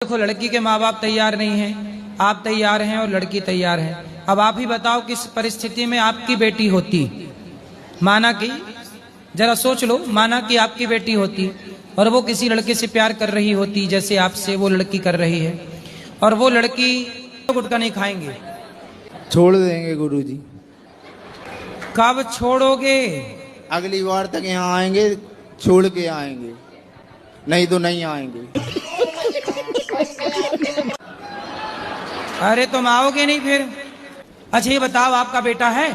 देखो लड़की के माँ बाप तैयार नहीं हैं, आप तैयार हैं और लड़की तैयार है। अब आप ही बताओ किस परिस्थिति में आपकी बेटी होती। माना कि जरा सोच लो, माना कि आपकी बेटी होती और वो किसी लड़के से प्यार कर रही होती जैसे आपसे वो लड़की कर रही है, और वो लड़की गुटखा नहीं खाएंगे, छोड़ देंगे गुरुजी। कब छोड़ोगे? अगली बार तक यहाँ आएंगे, छोड़ के आएंगे, नहीं तो नहीं आएंगे। अरे तुम आओगे नहीं फिर? अच्छा ये बताओ, आपका बेटा है?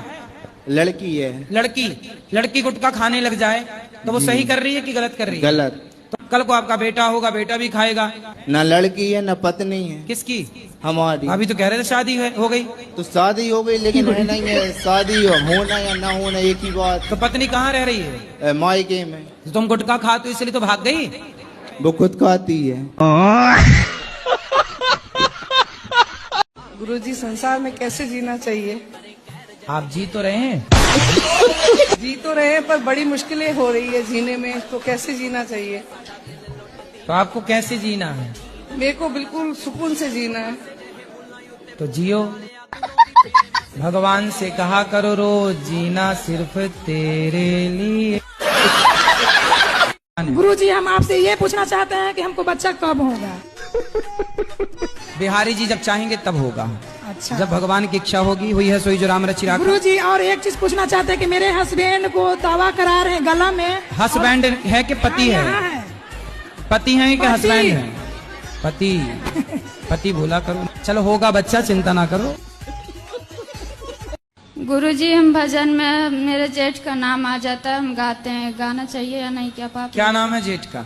लड़की है। लड़की गुटखा खाने लग जाए तो वो सही कर रही है कि गलत कर रही है? गलत। तो कल को आपका बेटा होगा, बेटा भी खाएगा। न लड़की है न पत्नी है। किसकी? हमारी। अभी तो कह रहे थे शादी हो गई। तो शादी हो गई, लेकिन है नहीं है, शादी होना या ना होना एक ही बात। तो पत्नी कहाँ रह रही है? मायके में। तो तुम गुटखा खाते हो इसलिए तो भाग गई? वो खुद खाती है। गुरुजी, संसार में कैसे जीना चाहिए? आप जी तो रहे हैं? जी तो रहे हैं, पर बड़ी मुश्किलें हो रही है जीने में, तो कैसे जीना चाहिए? तो आपको कैसे जीना है? मेरे को बिल्कुल सुकून से जीना है। तो जियो। भगवान से कहा करो रोज, जीना सिर्फ तेरे लिए। गुरुजी, हम आपसे ये पूछना चाहते हैं कि हमको बच्चा कब होगा? बिहारी जी जब चाहेंगे तब होगा। अच्छा। जब भगवान की इच्छा होगी, हुई है सोई जो राम रचि राखा। गुरुजी, और एक चीज पूछना चाहते हैं कि मेरे हस्बैंड को दावा करा रहे हैं गला में। हस्बैंड है कि पति है? पति है कि हस्बैंड है? पति भूला करो। चलो होगा बच्चा, चिंता ना करो। गुरुजी, हम भजन में मेरे जेठ का नाम आ जाता है, हम गाते हैं, गाना चाहिए या नहीं? क्या पाप? क्या नाम है जेठ का?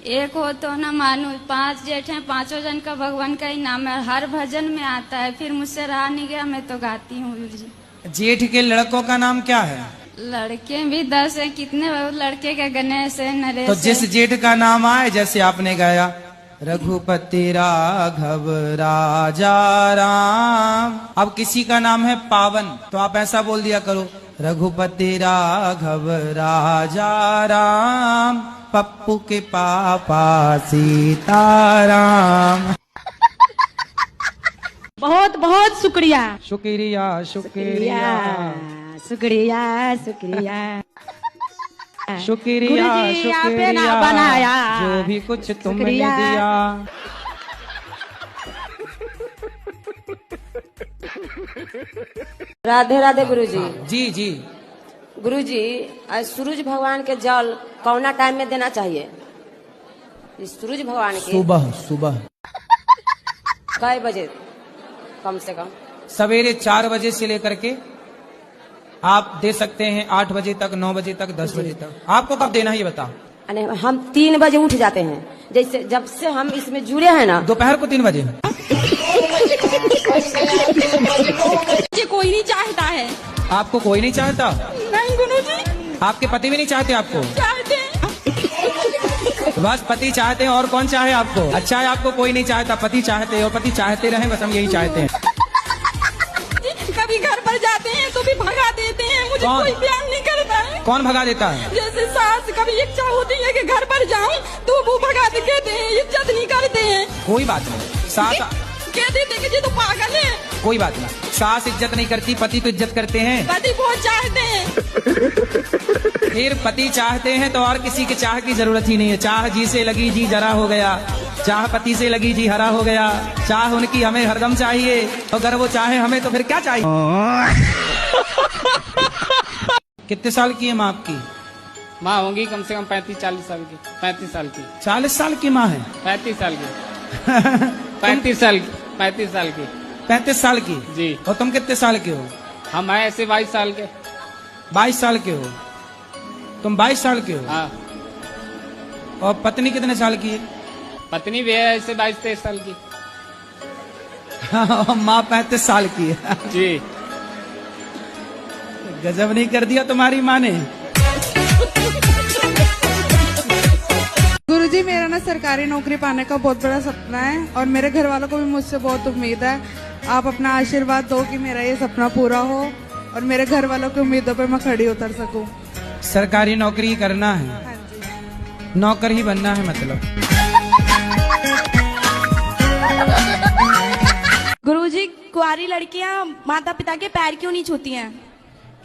एक हो तो न मानू, 5 जेठ हैं, 5 जन का भगवान का ही नाम है, हर भजन में आता है, फिर मुझसे रहा नहीं गया, मैं तो गाती हूँ गुरुजी। जेठ के लड़कों का नाम क्या है? लड़के भी 10 हैं। कितने लड़के के? गणेश है, नरेश। तो जिस जेठ का नाम आए, जैसे आपने गाया रघुपति राघव राजा राम, अब किसी का नाम है पावन, तो आप ऐसा बोल दिया करो, रघुपति राघव राजा राम, पप्पू के पापा सीताराम। बहुत बहुत शुक्रिया। शुक्रिया शुक्रिया शुक्रिया शुक्रिया शुक्रिया गुरुजी, आपने शुक्रिया ना बनाया, जो भी कुछ तुमने शुक्रिया। दिया। राधे राधे गुरुजी। जी जी। गुरुजी, आज सूरज भगवान के जल कौना टाइम में देना चाहिए? इस सूरज भगवान के सुबह कई बजे? कम से कम सवेरे 4 बजे से लेकर के आप दे सकते हैं 8 बजे तक, 9 बजे तक, 10 बजे तक। आपको कब देना है ये बताओ? हम 3 बजे उठ जाते हैं, जैसे जब से हम इसमें जुड़े हैं ना। दोपहर को 3 बजे? कोई नहीं चाहता है। आपको कोई नहीं चाहता? नहीं गुरुजी। आपके पति भी नहीं चाहते आपको? चाहते। बस पति चाहते हैं, और कौन चाहे आपको? अच्छा है आपको कोई नहीं चाहता, पति चाहते हैं, और पति चाहते रहे, बस हम यही चाहते हैं। कभी घर पर जाते हैं तो भी भगा देते हैं, मुझे कौन? कोई प्यार नहीं करता है। कौन भगा देता है? जैसे सास कभी इच्छा होती है कि घर पर जाऊं तो वो भगा के कहते हैं, इज्जत नहीं करते हैं। कोई बात नहीं, सास कह देते हैं कि ये तो पागल है। कोई बात नहीं, सास इज्जत नहीं करती, पति तो इज्जत करते हैं। पति बहुत चाहते हैं। फिर पति चाहते हैं तो और किसी के चाह की जरूरत ही नहीं है। चाह जी से लगी जी जरा हो गया, चाह पति से लगी जी हरा हो गया। चाह उनकी हमें हरदम चाहिए, अगर वो चाहे हमें तो फिर क्या चाहिए? कितने साल की है माँ आपकी? माँ होंगी कम से कम 35-40 साल की। 35 साल की। 40 साल की माँ है? 35 साल की। 35 साल की। 35 साल की। 35 साल की जी। और तुम कितने साल के हो? हम हैं ऐसे 22 साल के। 22 साल के हो? तुम 22 साल के हो? हाँ। और पत्नी कितने साल की है? पत्नी भी है ऐसे 22-23 साल की। माँ 35 साल की है। जी। गजब नहीं कर दिया तुम्हारी माँ ने। गुरुजी, मेरा ना सरकारी नौकरी पाने का बहुत बड़ा सपना है, और मेरे घर वालों को भी मुझसे बहुत उम्मीद है। आप अपना आशीर्वाद दो कि मेरा ये सपना पूरा हो और मेरे घर वालों की उम्मीदों पे मैं खड़ी उतर सकूं। सरकारी नौकरी करना है? हाँ जी। नौकर ही बनना है मतलब? कुंवारी लड़कियां माता पिता के पैर क्यों नहीं छूती हैं?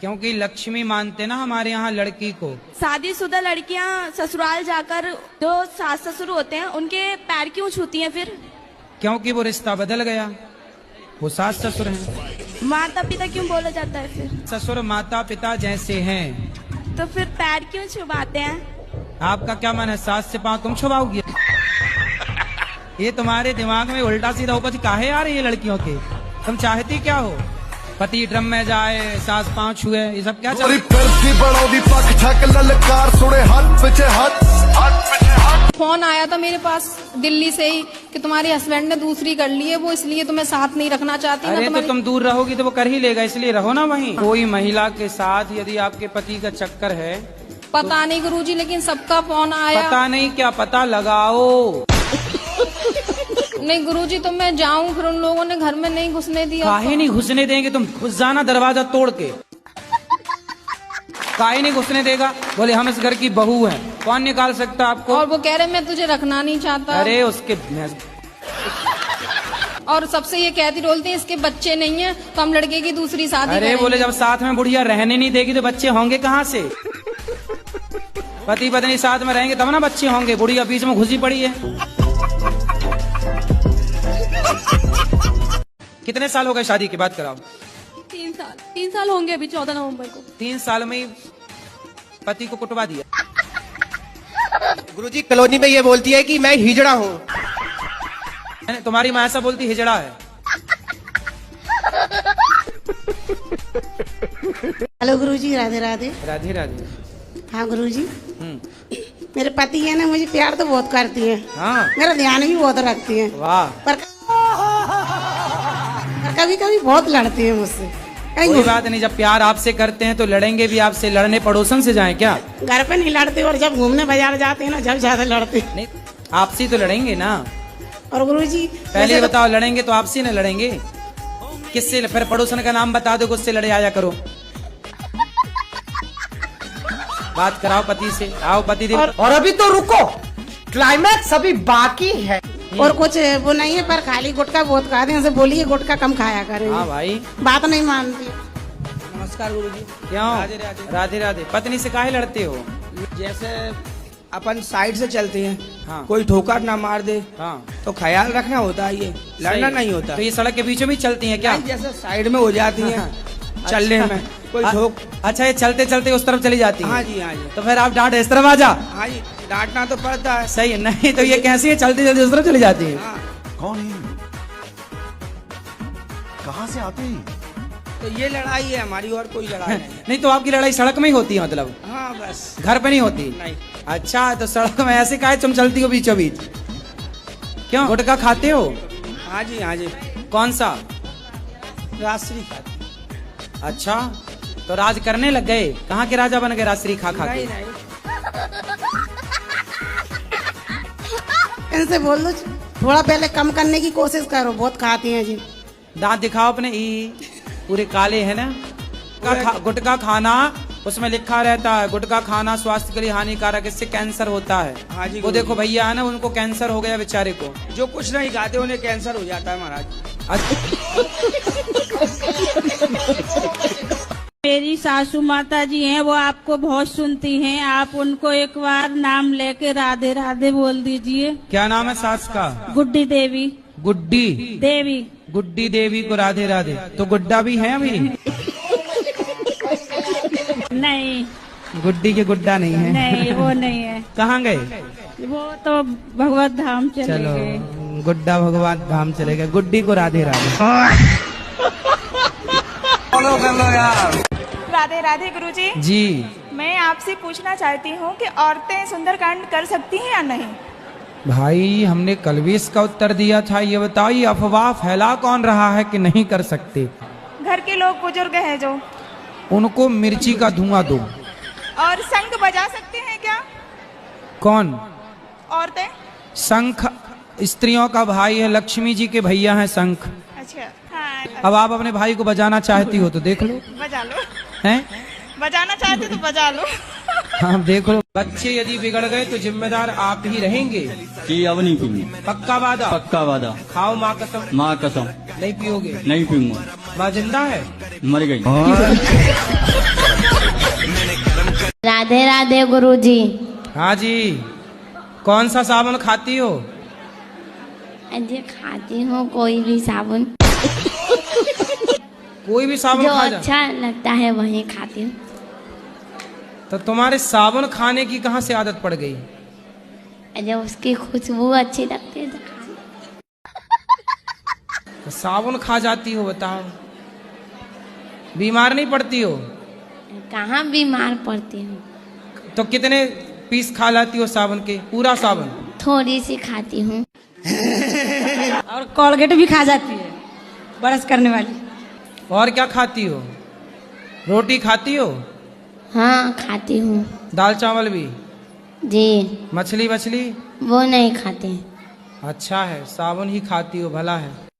क्योंकि लक्ष्मी मानते ना हमारे यहाँ लड़की को। शादीशुदा लड़कियां ससुराल जाकर जो सास ससुर होते हैं उनके पैर क्यों छूती हैं फिर? क्योंकि वो रिश्ता बदल गया, वो सास ससुर हैं। माता पिता क्यों बोला जाता है फिर? ससुर माता पिता जैसे हैं। तो फिर पैर क्यों छुपाते हैं? आपका क्या मन है सास से पाँव तुम छुपाओगी? ये तुम्हारे दिमाग में उल्टा सीधा उपज काहे आ रही है लड़कियों के? तुम चाहती क्या हो? पति ड्रम में जाए, सास पाँव छुए, ये सब क्या चल फोन आया था मेरे पास दिल्ली से ही कि तुम्हारे हस्बैंड ने दूसरी कर ली है, वो इसलिए तुम्हें साथ नहीं रखना चाहती। अरे तो तुम दूर रहोगी तो वो कर ही लेगा, इसलिए रहो ना वहीं। कोई महिला के साथ यदि आपके पति का चक्कर है, पता नहीं गुरुजी, लेकिन सबका फोन आया। पता नहीं क्या, पता लगाओ। नहीं गुरुजी, तो मैं जाऊं, फिर उन लोगों ने घर में नहीं घुसने दिया। काहे नहीं घुसने देंगे? तुम घुस जाना दरवाजा तोड़ के। काहे नहीं घुसने देगा? बोले हम इस घर की बहू हैं, कौन निकाल सकता आपको? और वो कह रहे मैं तुझे रखना नहीं चाहता। अरे उसके और सबसे ये कहती बोलती है इसके बच्चे नहीं है तो हम लड़के की दूसरी शादी अरे बोले जब साथ में बुढ़िया रहने नहीं देगी तो बच्चे होंगे कहाँ से? पति पत्नी साथ में रहेंगे तब ना बच्चे होंगे, बुढ़िया बीच में घुसी पड़ी है। कितने साल हो गए शादी की बात कराओ? 3 साल होंगे अभी 14 नवंबर को। 3 साल में ही पति को कुटवा दिया। गुरुजी कॉलोनी में ये बोलती है कि मैं हिजड़ा हूँ। तुम्हारी माँ ऐसा बोलती हिजड़ा है? हेलो गुरुजी, राधे राधे। राधे राधे। हाँ गुरुजी, मेरे पति है ना, मुझे प्यार तो बहुत करती है। हाँ। मेरा ध्यान भी बहुत रखती है। वाह। पर कभी कभी बहुत लड़ती है मुझसे। कोई बात नहीं, जब प्यार आपसे करते हैं तो लड़ेंगे भी आपसे। लड़ने पड़ोसन से जाएं क्या? घर पे नहीं लड़ते, और जब घूमने बाजार जाते हैं ना, जब ज्यादा लड़ते। नहीं, आपसी तो लड़ेंगे ना। और गुरुजी पहले बताओ, लड़ेंगे तो आपसी न लड़ेंगे किससे? फिर पड़ोसन का नाम बता दो, उससे लड़े आया करो। बात कराओ पति से। आओ पति देव। और अभी तो रुको, क्लाइमैक्स अभी बाकी है। और कुछ वो नहीं है, पर खाली गुटखा बहुत खाते हैं। बोलिए गुटखा कम खाया करें। हाँ भाई, बात नहीं मानती। नमस्कार गुरुजी। क्यों? राधे राधे। पत्नी से काहे लड़ते हो? जैसे अपन साइड से चलते हैं, हाँ। कोई ठोकर ना मार दे, हाँ। तो ख्याल रखना होता है, ये लड़ना नहीं होता। तो ये सड़क के बीचों भी चलती हैं क्या? जैसे साइड में हो जाती हैं चलने में, कोई ठोक। अच्छा, ये चलते चलते उस तरफ चली जाती है? हाँ जी, हाँ जी। तो फिर आप डांट इस तरफ आ जा। हाँ जी, डांटना तो पड़ता है। सही है। नहीं तो ये कैसी है, चलते चलते उस तरफ चली जाती है? हाँ। कौन है? कहाँ से आते हैं? तो ये लड़ाई है हमारी, और कोई लड़ाई नहीं। नहीं तो आपकी लड़ाई सड़क में ही होती है मतलब? हाँ बस, घर पे नहीं होती? नहीं। अच्छा, तो सड़क में ऐसे काहे तुम चलती हो बीचों बीच? क्यों, गुटखा खाते हो? हाँ जी, हाँ जी। कौन सा? राजश्री खाती। अच्छा, तो राज करने लग गए? कहाँ के राजा बन गए राजश्री खा खा के? इनसे बोल दो थोड़ा पहले कम करने की कोशिश करो, बहुत खाती हैं जी। दांत दिखाओ अपने। पूरे काले है ना? गुटखा खाना, उसमें लिखा रहता है गुटखा खाना स्वास्थ्य के लिए हानिकारक, इससे कैंसर होता है। हाँ जी। वो देखो भैया है ना, उनको कैंसर हो गया बेचारे को। जो कुछ नहीं खाते उन्हें कैंसर हो जाता है महाराज। मेरी सासू माता जी हैं, वो आपको बहुत सुनती हैं। आप उनको एक बार नाम लेके राधे राधे बोल दीजिए। क्या नाम है सास का? गुड्डी देवी। गुड्डी देवी। गुड्डी देवी को राधे राधे। तो गुड्डा भी है अभी? नहीं, गुड्डी के गुड्डा नहीं है? नहीं वो नहीं है। कहाँ गए वो? तो भगवत धाम चले चलो, गए। गुड्डा भगवान धाम चले गए, गुड्डी को राधे राधे। राधे राधे गुरुजी। जी, मैं आपसे पूछना चाहती हूँ कि औरतें सुंदरकांड कर सकती हैं या नहीं? भाई हमने कल भी इसका उत्तर दिया था। ये बताइए, अफवाह फैला कौन रहा है कि नहीं कर सकते? घर के लोग बुजुर्ग हैं जो, उनको मिर्ची का धुआं दो। और शंख बजा सकते हैं क्या कौन? औरतें। शंख स्त्रियों का भाई है, लक्ष्मी जी के भैया हैं शंख। अच्छा, हाँ। अब आप अपने भाई को बजाना चाहती हो तो देख लो। बजा लो। हैं? बजाना चाहते तो बजा लो। हाँ देख लो। बच्चे यदि बिगड़ गए तो जिम्मेदार आप ही रहेंगे? कि अब नहीं पीनी। पक्का वादा? पक्का वादा। खाओ माँ कसम। माँ कसम। नहीं पियोगे? नहीं पीऊंगा। माँ जिंदा है? मर गई। राधे राधे गुरुजी। हाँ जी। कौन सा साबुन खाती हो? अजय खाती हूँ कोई भी साबुन। कोई भी साबुन जो खा जा? अच्छा लगता है वही खाती हूँ। तो तुम्हारे साबुन खाने की कहाँ से आदत पड़ गई? अजय उसकी खुशबू अच्छी लगती है तो तो साबुन खा जाती हो, बताओ। बीमार नहीं पड़ती हो? कहाँ बीमार पड़ती हूँ। तो कितने पीस खा लाती हो साबुन के? पूरा साबुन? थोड़ी सी खाती हूँ। और कोलगेट भी खा जाती है, ब्रश करने वाली। और क्या खाती हो? रोटी खाती हो? हाँ खाती हूँ। दाल चावल भी? जी। मछली वछली? वो नहीं खाते। अच्छा है, साबुन ही खाती हो, भला है।